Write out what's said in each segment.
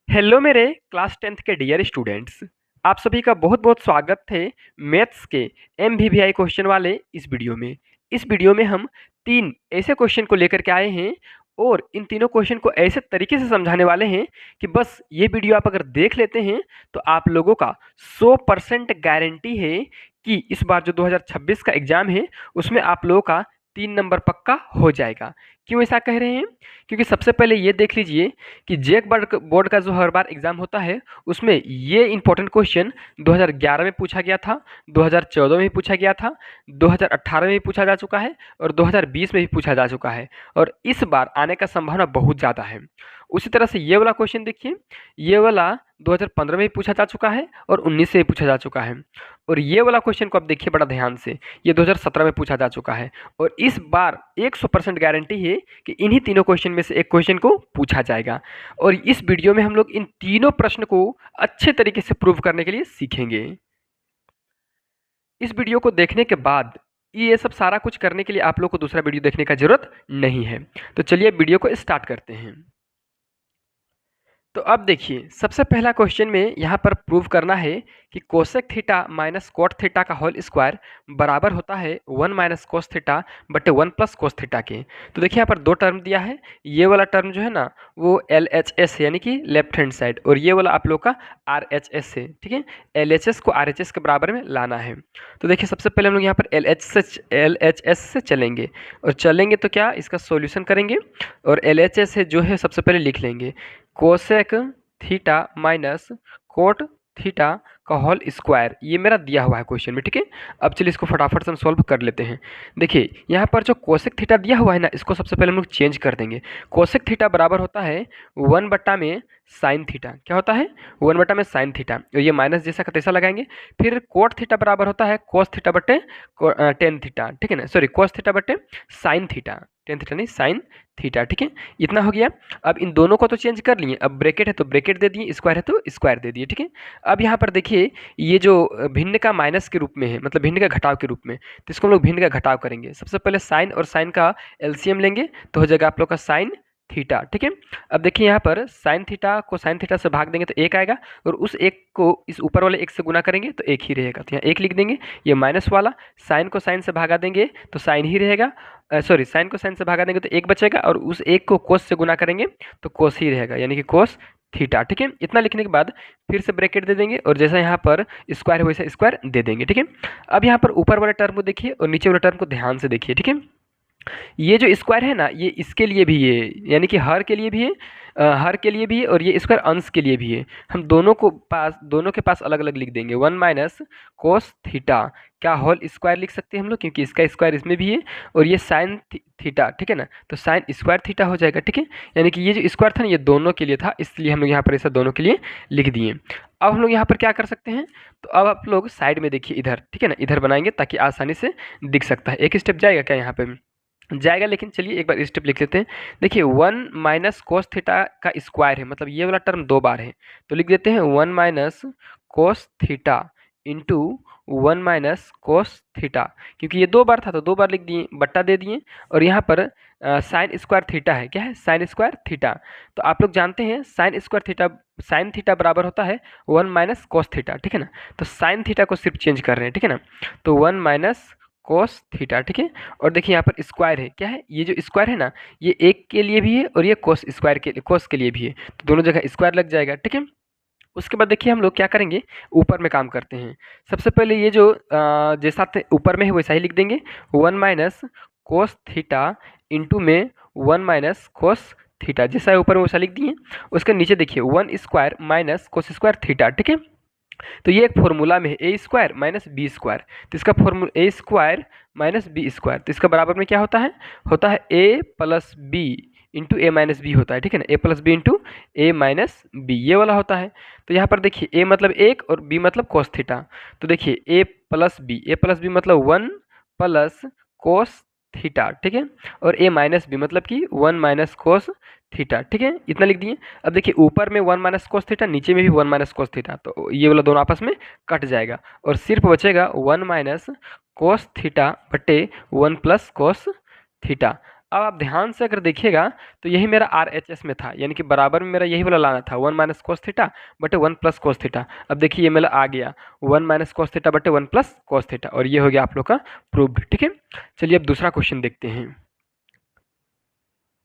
Hello मेरे class 10th के dear students. आप सभी का बहुत बहुत स्वागत है मैथ्स के एमवीवीआई क्वेश्चन वाले इस वीडियो में। इस वीडियो में हम तीन ऐसे क्वेश्चन को लेकर के आए हैं और इन तीनों क्वेश्चन को ऐसे तरीके से समझाने वाले हैं कि बस ये वीडियो आप अगर देख लेते हैं तो आप लोगों का 100% गारंटी है कि इस बार जो 2026 का एग्जाम है उसमें आप लोगों का 3 नंबर पक्का हो जाएगा। क्यों ऐसा कह रहे हैं? क्योंकि सबसे पहले ये देख लीजिए कि जेक बोर्ड का जो हर बार एग्जाम होता है उसमें ये इंपॉर्टेंट क्वेश्चन 2011 में पूछा गया था, 2014 में भी पूछा गया था, 2018 में भी पूछा जा चुका है और 2020 में भी पूछा जा चुका है और इस बार आने का संभावना बहुत ज़्यादा है। उसी तरह से ये वाला क्वेश्चन देखिए, ये वाला 2015 में भी पूछा जा चुका है और 19 से भी पूछा जा चुका है और ये वाला क्वेश्चन को आप देखिए बड़ा ध्यान से, ये 2017 में पूछा जा चुका है और इस बार 100% गारंटी है कि इन्हीं तीनों क्वेश्चन में से एक क्वेश्चन को पूछा जाएगा और इस वीडियो में हम लोग इन तीनों प्रश्न को अच्छे तरीके से प्रूव करने के लिए सीखेंगे। इस वीडियो को देखने के बाद ये सब सारा कुछ करने के लिए आप लोग को दूसरा वीडियो देखने का जरूरत नहीं है। तो चलिए वीडियो को स्टार्ट करते हैं। तो अब देखिए सबसे पहला क्वेश्चन में यहाँ पर प्रूव करना है कि cosec theta minus cot theta का होल स्क्वायर बराबर होता है 1 माइनस कोस थीटा बटे 1 प्लस कोस थीटा के। तो देखिए यहाँ पर दो टर्म दिया है, ये वाला टर्म जो है ना वो LHS यानी कि लेफ्ट हैंड साइड और ये वाला आप लोग का RHS है, ठीक है। LHS को RHS के बराबर में लाना है। तो देखिए सबसे पहले हम लोग यहाँ पर LHS से चलेंगे और चलेंगे तो क्या इसका सोल्यूशन करेंगे और LHS है जो है सबसे पहले लिख लेंगे cosec theta minus cot theta का होल स्क्वायर, ये मेरा दिया हुआ है क्वेश्चन में, ठीक है। अब चलिए इसको फटाफट से हम सॉल्व कर लेते हैं। देखिए यहाँ पर जो कोसेक थीटा दिया हुआ है ना इसको सबसे पहले हम लोग चेंज कर देंगे। कोसेक थीटा बराबर होता है 1 बट्टा में साइन थीटा, क्या होता है 1 बट्टा में साइन थीटा और ये माइनस जैसा का तैसा लगाएंगे। फिर कोट थीटा बराबर होता है कोस थीटा बटे टेन थीटा, ठीक है ना, सॉरी कोस थीटा बटे साइन थीटा, टेन थीटा नहीं साइन थीटा, ठीक है। इतना हो गया। अब इन दोनों को तो चेंज कर लिए, अब ब्रैकेट है तो ब्रैकेट दे दिए, स्क्वायर है तो स्क्वायर दे दिए, ठीक है। अब यहाँ पर देखिए ये जो भिन्न का माइनस के रूप में है, मतलब भिन्न का घटाव के रूप में, तो इसको हम लोग भिन्न का घटाव करेंगे। सबसे पहले साइन और साइन का एलसीएम लेंगे तो हो जाएगा आप लोग का साइन थीटा, ठीक है। अब देखिए यहाँ पर साइन थीटा को साइन थीटा से भाग देंगे तो एक आएगा और उस एक को इस ऊपर वाले एक से गुना करेंगे तो एक ही रहेगा, तो यहाँ एक लिख देंगे। ये माइनस वाला साइन को साइन से भागा देंगे तो साइन ही रहेगा, सॉरी साइन को साइन से भागा देंगे तो एक बचेगा और उस एक को कोस से गुना करेंगे तो कोस ही रहेगा, यानी कि कोस थीटा, ठीक है। इतना लिखने के बाद फिर से ब्रैकेट दे देंगे और जैसा यहाँ पर स्क्वायर है वैसा स्क्वायर दे देंगे, ठीक है। अब यहाँ पर ऊपर वाले टर्म को देखिए और नीचे वाले टर्म को ध्यान से देखिए, ठीक है। ये जो स्क्वायर है ना ये इसके लिए भी है, यानी कि हर के लिए भी है, हर के लिए भी है और ये स्क्वायर अंश के लिए भी है। हम दोनों के पास अलग अलग लिख देंगे 1 माइनस कोस थीटा क्या होल स्क्वायर लिख सकते हैं हम लोग, क्योंकि इसका स्क्वायर इसमें भी है और ये साइन थीटा, ठीक है ना, तो साइन स्क्वायर थीटा हो जाएगा, ठीक है। यानी कि ये जो स्क्वायर था ना ये दोनों के लिए था, इसलिए हम लोग यहाँ पर ऐसा दोनों के लिए लिख दिए। अब हम लोग यहाँ पर क्या कर सकते हैं, तो अब आप लोग साइड में देखिए इधर, ठीक है ना, इधर बनाएंगे ताकि आसानी से दिख सकता है। एक स्टेप जाएगा क्या यहाँ पे जाएगा, लेकिन चलिए एक बार स्टेप लिख लेते हैं। देखिए 1 माइनस कोस थीटा का स्क्वायर है, मतलब ये वाला टर्म दो बार है तो लिख देते हैं 1 minus cos theta into 1 minus cos theta, क्योंकि ये दो बार था तो दो बार लिख दिए, बट्टा दे दिए और यहाँ पर साइन स्क्वायर थीटा है, क्या है साइन स्क्वायर थीटा। तो आप लोग जानते हैं sine square theta sine theta बराबर होता है 1 माइनस कोस थीटा, ठीक है ना। तो साइन थीटा को सिर्फ चेंज कर रहे हैं, ठीक है ना, तो 1 माइनस कोस थीटा, ठीक है। और देखिए यहाँ पर स्क्वायर है, क्या है ये जो स्क्वायर है ना ये एक के लिए भी है और ये कोस स्क्वायर के कोस के लिए भी है, तो दोनों जगह स्क्वायर लग जाएगा, ठीक है। उसके बाद देखिए हम लोग क्या करेंगे, ऊपर में काम करते हैं। सबसे पहले ये जो जैसा ऊपर में है वैसा ही लिख देंगे 1 माइनस कोस थीटा इंटू में 1 माइनस कोस थीटा, जैसा है ऊपर में वैसा लिख दिए। उसके नीचे देखिए 1 square minus cos square theta, ठीक है। तो ये एक फॉर्मूला में है A square minus B square, तो इसका फॉर्मूला ए स्क्वायर माइनस बी स्क्वायर, तो इसका बराबर में क्या होता है ए प्लस बी इंटू ए माइनस बी होता है, ठीक है ना, ए प्लस बी इंटू ए माइनस बी ये वाला होता है। तो यहाँ पर देखिए ए मतलब एक और बी मतलब कोस थीटा, तो देखिए ए प्लस बी मतलब 1 प्लस कोस थीटा, ठीक है, और ए माइनस बी मतलब कि 1 माइनस कोस थीटा, ठीक है, इतना लिख दिए। अब देखिए ऊपर में 1 माइनस कोस थीटा, नीचे में भी 1 माइनस कोस थीटा, तो ये वाला दोनों आपस में कट जाएगा और सिर्फ बचेगा 1 माइनस कोस थीटा बटे 1 प्लस कोस थीटा। अब आप ध्यान से अगर देखिएगा तो यही मेरा RHS में था, यानी कि बराबर में मेरा यही वाला लाना था 1 माइनस कोस थीटा बटे 1 प्लस कोस थीटा। अब देखिए ये मेरा आ गया 1 माइनस कोस थीटा बटे 1 प्लस कोस थीटा, और ये हो गया आप लोग का प्रूव्ड। ठीक है, चलिए अब दूसरा क्वेश्चन देखते हैं।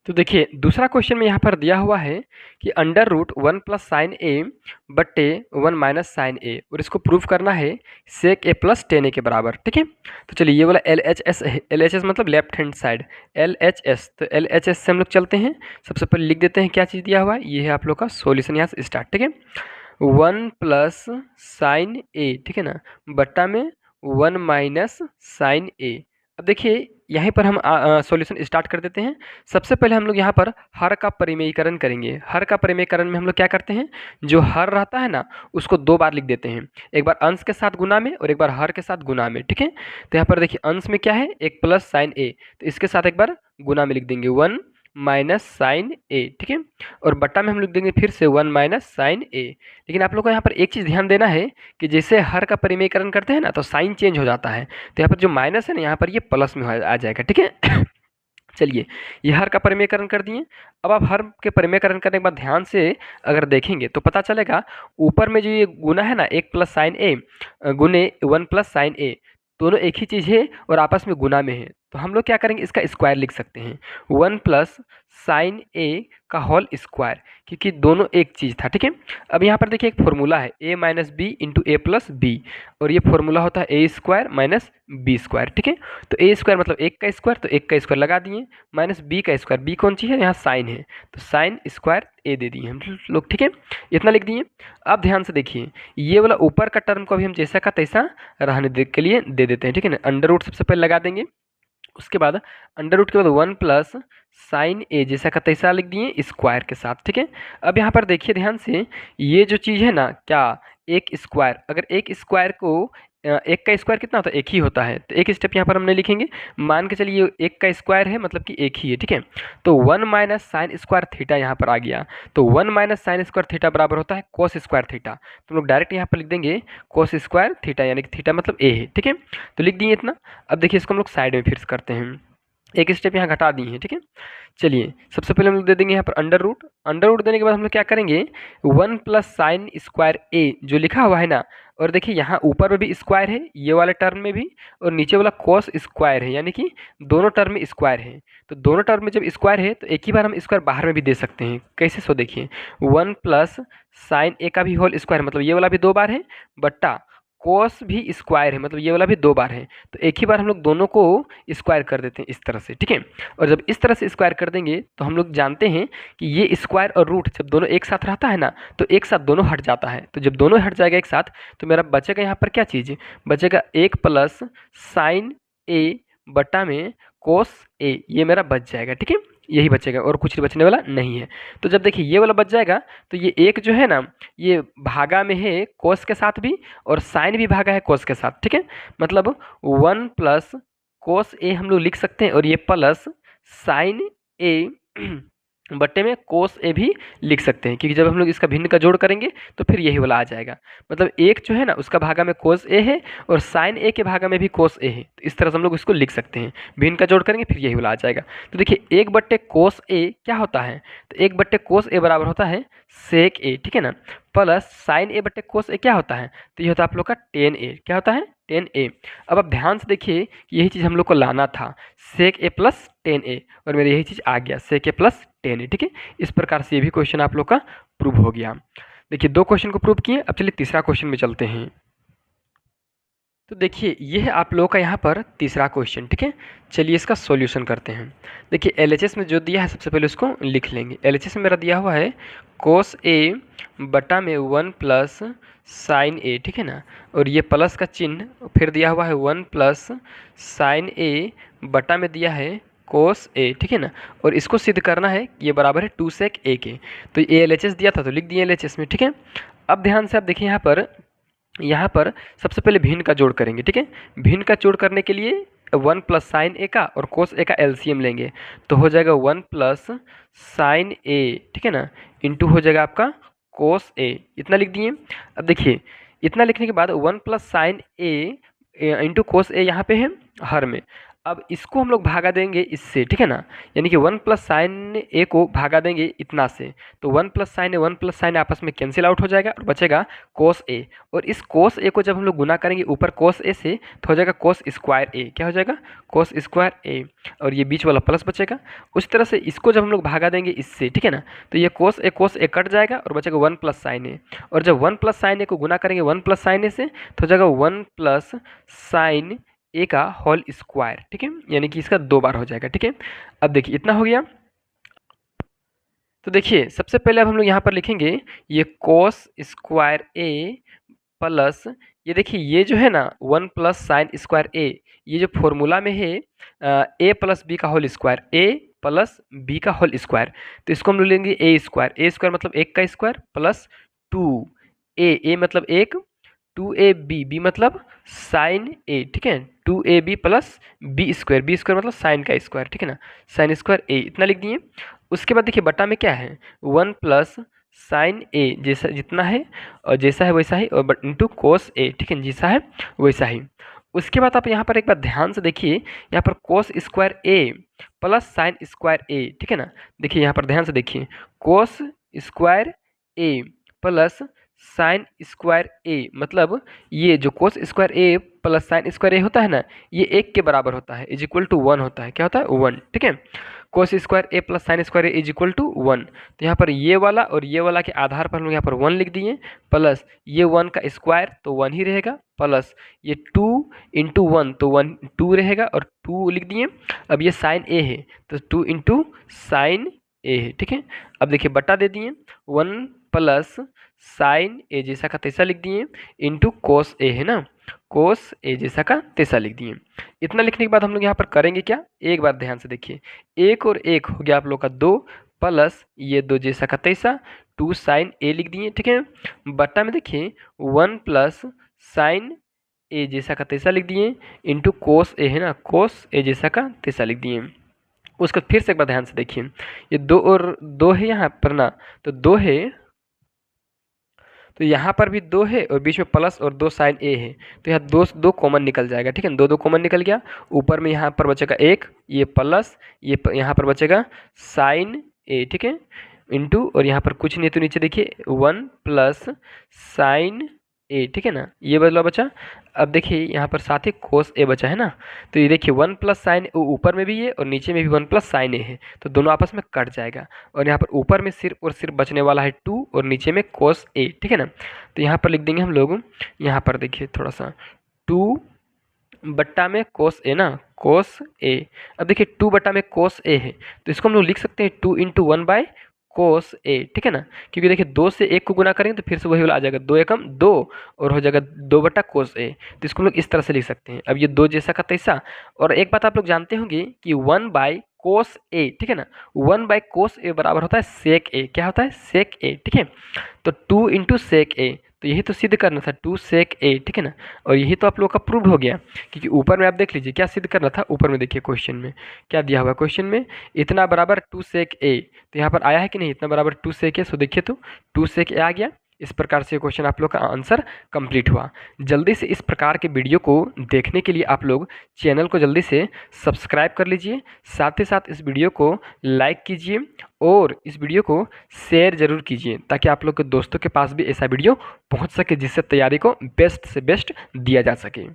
तो देखिए दूसरा क्वेश्चन में यहाँ पर दिया हुआ है कि अंडर रूट 1 प्लस साइन ए बट्टे 1 माइनस साइन ए, और इसको प्रूव करना है सेक ए प्लस टेन ए के बराबर। ठीक है, तो चलिए ये वाला LHS है, LHS मतलब लेफ्ट हैंड साइड, LHS, तो LHS से हम लोग चलते हैं। सबसे पहले लिख देते हैं क्या चीज़ दिया हुआ है, ये है आप लोग का सॉल्यूशन यहाँ से स्टार्ट। ठीक है, 1 प्लस साइन ए, ठीक है ना, बट्टा में 1 माइनस साइन ए। अब देखिए यहीं पर हम सॉल्यूशन स्टार्ट कर देते हैं। सबसे पहले हम लोग यहाँ पर हर का परिमेयीकरण करेंगे। हर का परिमेयीकरण में हम लोग क्या करते हैं, जो हर रहता है ना उसको दो बार लिख देते हैं, एक बार अंश के साथ गुना में और एक बार हर के साथ गुना में। ठीक है, तो यहाँ पर देखिए अंश में क्या है, एक प्लस साइन ए, तो इसके साथ एक बार गुना में लिख देंगे 1 माइनस साइन ए। ठीक है, और बट्टा में हम लिख देंगे फिर से 1 माइनस साइन ए। लेकिन आप लोग को यहाँ पर एक चीज़ ध्यान देना है कि जैसे हर का परिमेयीकरण करते हैं ना तो साइन चेंज हो जाता है, तो यहाँ पर जो माइनस है ना यहाँ पर ये प्लस में आ जाएगा। ठीक है चलिए ये हर का परिमेयीकरण कर दिए। अब आप हर के परिमेयीकरण करने के बाद ध्यान से अगर देखेंगे तो पता चलेगा ऊपर में जो ये गुना है ना 1 प्लस साइन ए गुने 1 प्लस साइन ए, दोनों एक ही चीज़ है और आपस में गुना में है, तो हम लोग क्या करेंगे इसका स्क्वायर लिख सकते हैं 1 प्लस साइन ए का होल स्क्वायर, क्योंकि दोनों एक चीज़ था। ठीक है, अब यहाँ पर देखिए एक फॉर्मूला है a minus B into A plus B, और ये फॉर्मूला होता है A square minus B square. ठीक है, तो ए स्क्वायर मतलब एक का स्क्वायर, तो एक का स्क्वायर लगा दिए, माइनस बी का स्क्वायर, बी कौन चीज़ है यहाँ साइन है, तो साइन स्क्वायर ए दे दिए हम लोग। ठीक है, इतना लिख दिए। अब ध्यान से देखिए ये वाला ऊपर का टर्म को भी हम जैसा का तैसा रहने दे के लिए दे देते हैं। ठीक है ना, अंडर रूट सबसे पहले लगा देंगे, उसके बाद अंडर रूट के बाद 1 प्लस साइन ए जैसा का तैसा लिख दिए स्क्वायर के साथ। ठीक है, अब यहाँ पर देखिए ध्यान से ये जो चीज़ है ना क्या, एक स्क्वायर, अगर एक स्क्वायर को एक का स्क्वायर कितना होता है, एक ही होता है, तो एक स्टेप यहाँ पर हमने लिखेंगे, मान के चलिए एक का स्क्वायर है मतलब कि एक ही है। ठीक है, तो 1 माइनस साइन स्क्वायर थीटा यहाँ पर आ गया, तो 1 माइनस साइन स्क्वायर थीटा बराबर होता है कोस स्क्वायर थीटा, तो हम लोग डायरेक्ट यहाँ पर लिख देंगे कोस स्क्वायर थीटा, यानी कि थीटा मतलब ए है। ठीक है, तो लिख दिए इतना। अब देखिए इसको हम लोग साइड में फिर से करते हैं, एक स्टेप यहाँ घटा दिए हैं। ठीक है, चलिए सबसे पहले हम लोग दे देंगे यहाँ पर अंडर रूट, अंडर रूट देने के बाद हम लोग क्या करेंगे 1 प्लस साइन स्क्वायर ए जो लिखा हुआ है ना, और देखिए यहाँ ऊपर में भी स्क्वायर है ये वाले टर्म में भी, और नीचे वाला कॉस स्क्वायर है, यानी कि दोनों टर्म में स्क्वायर है। तो दोनों टर्म में जब स्क्वायर है तो एक ही बार हम स्क्वायर बाहर में भी दे सकते हैं, कैसे सो देखिए 1 प्लस साइन ए का भी होल स्क्वायर मतलब ये वाला भी दो बार है, बट्टा कोस भी स्क्वायर है मतलब ये वाला भी दो बार है, तो एक ही बार हम लोग दोनों को स्क्वायर कर देते हैं इस तरह से। ठीक है, और जब इस तरह से स्क्वायर कर देंगे तो हम लोग जानते हैं कि ये स्क्वायर और रूट जब दोनों एक साथ रहता है ना तो एक साथ दोनों हट जाता है, तो जब दोनों हट जाएगा एक साथ तो मेरा बचेगा यहाँ पर क्या चीज़, बचेगा 1 प्लस साइन ए बटा में कोस ए, ये मेरा बच जाएगा। ठीक है, यही बचेगा और कुछ बचने वाला नहीं है। तो जब देखिए ये वाला बच जाएगा तो ये एक जो है ना ये भागा में है कोस के साथ भी, और साइन भी भागा है कोस के साथ। ठीक है, मतलब 1 प्लस कोस ए हम लोग लिख सकते हैं, और ये प्लस साइन ए बट्टे में कोस ए भी लिख सकते हैं, क्योंकि जब हम लोग इसका भिन्न का जोड़ करेंगे तो फिर यही वाला आ जाएगा, मतलब एक जो है ना उसका भागा में कोस ए है और साइन ए के भागा में भी कोस ए है, तो इस तरह से हम लोग इसको लिख सकते हैं, भिन्न का जोड़ करेंगे फिर यही वाला आ जाएगा। तो देखिए 1 बट्टे कोस ए क्या होता है, तो 1 बट्टे कोस ए बराबर होता है सेक ए। ठीक है ना, प्लस साइन ए बट्टे कोस ए क्या होता है, तो ये होता है आप लोग का टेन ए, क्या होता है टेन ए। अब आप ध्यान से देखिए यही चीज़ हम लोग को लाना था सेक ए प्लस टेन ए, और मेरा यही चीज़ आ गया सेक ए प्लस टेन ए। ठीक है, इस प्रकार से ये भी क्वेश्चन आप लोग का प्रूव हो गया। देखिए दो क्वेश्चन को प्रूव किए, अब चलिए तीसरा क्वेश्चन में चलते हैं। तो देखिए ये है आप लोगों का यहाँ पर तीसरा क्वेश्चन। ठीक है, चलिए इसका सॉल्यूशन करते हैं। देखिए एलएचएस में जो दिया है सबसे पहले उसको लिख लेंगे। एलएचएस में मेरा दिया हुआ है कोस ए बटा में 1 प्लस साइन ए, ठीक है ना, और ये प्लस का चिन्ह फिर दिया हुआ है 1 प्लस साइन ए बटा में दिया है कोस ए, ठीक है ना, और इसको सिद्ध करना है ये बराबर है 2 सेक ए के। तो ये एलएचएस दिया था तो लिख दिए एलएचएस में। ठीक है, अब ध्यान से आप देखिए यहाँ पर सबसे पहले भिन्न का जोड़ करेंगे। ठीक है, भिन्न का जोड़ करने के लिए 1 प्लस साइन ए का और कोस ए का एलसीएम लेंगे, तो हो जाएगा 1 प्लस साइन ए, ठीक है ना, इंटू हो जाएगा आपका कोस ए, इतना लिख दिए। अब देखिए इतना लिखने के बाद 1 प्लस साइन ए इंटू कोस ए यहाँ पे है हर में। अब इसको हम लोग भागा देंगे इससे, ठीक है ना, यानी कि 1 प्लस साइन ए को भागा देंगे इतना से, तो 1 प्लस साइन ए 1 प्लस साइन ए आपस में कैंसिल आउट हो जाएगा और बचेगा कोस ए। और इस कोस ए को जब हम लोग गुना करेंगे ऊपर कोस ए से तो हो जाएगा कोस स्क्वायर ए। क्या हो जाएगा? कोस स्क्वायर ए। और ये बीच वाला प्लस बचेगा। उस तरह से इसको जब हम लोग भागा देंगे इससे, ठीक है ना, तो ये कोस ए कट जाएगा और बचेगा 1 प्लस साइन ए। और जब 1 प्लस साइन ए को गुना करेंगे 1 प्लस साइन ए से तो हो जाएगा 1 प्लस साइन ए का होल स्क्वायर, ठीक है, यानी कि इसका 2 बार हो जाएगा, ठीक है। अब देखिए इतना हो गया। तो देखिए सबसे पहले अब हम लोग यहाँ पर लिखेंगे ये कोस स्क्वायर ए प्लस, ये देखिए ये जो है ना 1 प्लस साइन स्क्वायर ए, ये जो फॉर्मूला में है ए प्लस बी का whole square, A plus B का होल स्क्वायर, तो इसको हम लोग लेंगे ए स्क्वायर मतलब 1 का स्क्वायर प्लस 2 ए मतलब 1, 2ab मतलब साइन ए, ठीक है, 2ab प्लस बी स्क्वायर मतलब साइन का स्क्वायर, ठीक है ना, साइन स्क्वायर ए, इतना लिख दिए। उसके बाद देखिए बटा में क्या है 1 प्लस साइन ए जैसा जितना है और जैसा है वैसा ही, और इंटू कोस ए, ठीक है, जैसा है वैसा ही। उसके बाद आप यहाँ पर एक बार ध्यान से देखिए, यहाँ पर कोस square A plus sine square ए, ठीक है ना, देखिए यहाँ पर ध्यान से देखिए कोस square A plus sine square ए, मतलब ये जो कोस square A plus sine square ए होता है ना, ये 1 के बराबर होता है, इज इक्वल टू 1 होता है। क्या होता है? 1, ठीक है। Cos square A plus sine square A is equal to 1। तो यहाँ पर ये वाला और ये वाला के आधार पर हम लोग यहाँ पर 1 लिख दिए, प्लस ये 1 का स्क्वायर तो 1 ही रहेगा, प्लस ये 2 इंटू 1 तो 1 2 रहेगा और 2 लिख दिए। अब ये साइन ए है तो 2 इंटू साइन ए है, ठीक है। अब देखिए बटा दे दिए 1 प्लस साइन ए जैसा का तैसा लिख दिए इंटू कोस ए है ना, कोस ए जैसा का तैसा लिख दिए। इतना लिखने के बाद हम लोग यहाँ पर करेंगे क्या, एक बार ध्यान से देखिए, 1 और 1 हो गया आप लोग का 2 प्लस ये 2 जैसा का तैसा 2 साइन ए लिख दिए, ठीक है। बट्टा में देखिए 1 प्लस साइन ए जैसा का तैसा लिख दिए इंटू कोस ए है ना, कोस ए जैसा का तैसा लिख दिए। उसका फिर से एक बार ध्यान से देखिए, ये 2 और 2 है यहाँ पर ना, तो 2 है, तो यहाँ पर भी 2 है और बीच में प्लस और 2 साइन ए है, तो यहाँ 2 कॉमन निकल जाएगा, ठीक है, 2 कॉमन निकल गया। ऊपर में यहाँ पर बचेगा 1, ये प्लस ये यहाँ पर बचेगा साइन ए, ठीक है, इंटू और यहाँ पर कुछ नहीं तो नीचे देखिए 1 प्लस साइन ए, ठीक है ना, ये बदला बचा। अब देखिए यहाँ पर साथ ही कोस ए बचा है ना, तो ये देखिए 1 प्लस साइन ऊपर में भी है और नीचे में भी 1 प्लस साइन ए है, तो दोनों आपस में कट जाएगा। और यहाँ पर ऊपर में सिर्फ और सिर्फ बचने वाला है 2 और नीचे में कोस ए, ठीक है ना। तो यहाँ पर लिख देंगे हम लोग, यहाँ पर देखिए थोड़ा सा 2 बट्टा में कोस ए ना, कोस ए। अब देखिए 2 बट्टा में कोस ए है तो इसको हम लोग लिख सकते हैं 2 इंटू 1 बाय कोस ए, ठीक है ना, क्योंकि देखिए 2 से 1 को गुना करेंगे तो फिर से वही वाला आ जाएगा, 2 एकम 2 और हो जाएगा 2 बट्टा कोस ए, तो इसको हम लोग इस तरह से लिख सकते हैं। अब ये 2 जैसा का तैसा। और एक बात आप लोग जानते होंगे कि 1 बाय कोस ए, ठीक है ना, 1 बाय कोस ए बराबर होता है सेक ए। क्या होता है? सेक ए, ठीक है। तो 2 इंटू सेक ए, तो यही तो सिद्ध करना था 2 सेक ए, ठीक है ना, और यही तो आप लोग का प्रूव हो गया, क्योंकि ऊपर में आप देख लीजिए क्या सिद्ध करना था। ऊपर में देखिए क्वेश्चन में क्या दिया हुआ, क्वेश्चन में इतना बराबर 2 सेक ए, तो यहाँ पर आया है कि नहीं, इतना बराबर 2 सेक ए, सो देखिए तो 2 सेक ए आ गया। इस प्रकार से क्वेश्चन आप लोग का आंसर कंप्लीट हुआ। जल्दी से इस प्रकार के वीडियो को देखने के लिए आप लोग चैनल को जल्दी से सब्सक्राइब कर लीजिए, साथ ही साथ इस वीडियो को लाइक कीजिए और इस वीडियो को शेयर ज़रूर कीजिए, ताकि आप लोग के दोस्तों के पास भी ऐसा वीडियो पहुंच सके जिससे तैयारी को बेस्ट से बेस्ट दिया जा सके।